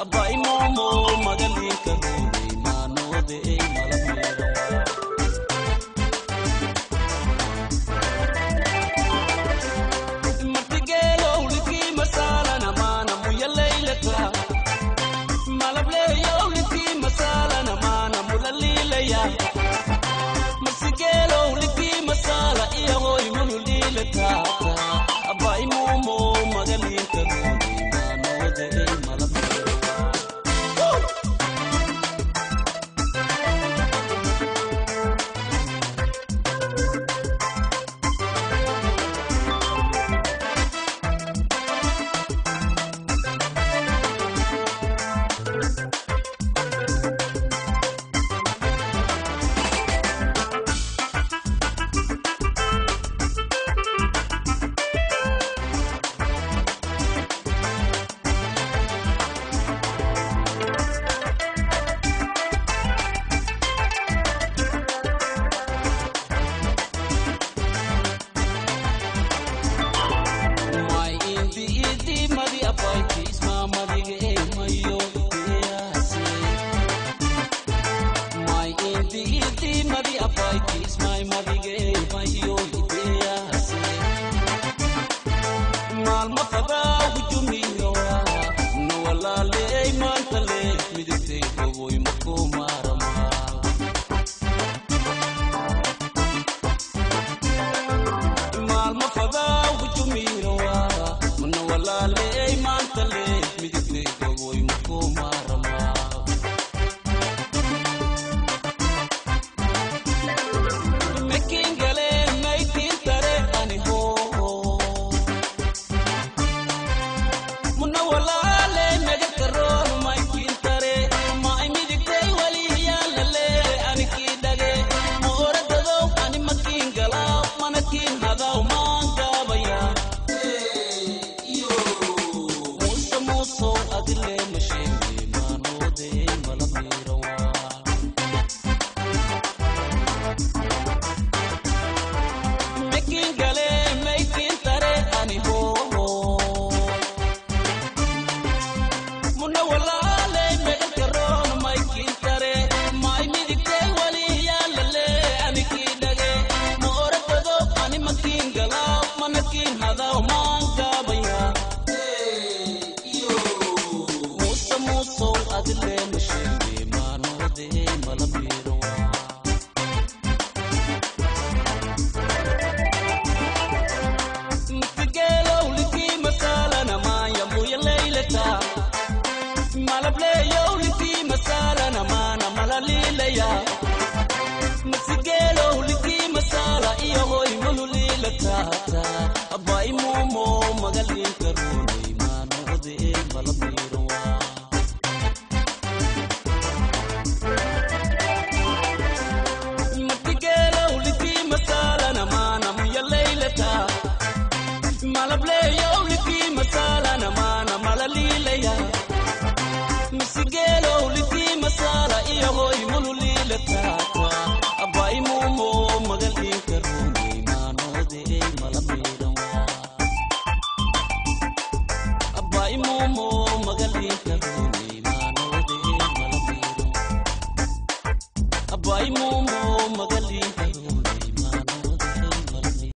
abai momo magalin karuni mano de malamira matigelo uliki masala na mana muya leilata malable yo uliki masala na mana mulalila ya masigelo uliki masala iya hoy mululilata abai momo magalin karuni mano de malamira abai momo magalin karuni mano de malamira matigelo uliki masala na mana muya leilata malable yo uliki masala na mana malalila ya misigelo uliki masala iyo hoy mululilata abai momo magalin karuni mano de malamira abai momo magalin karuni mano de malamira abai momo magalin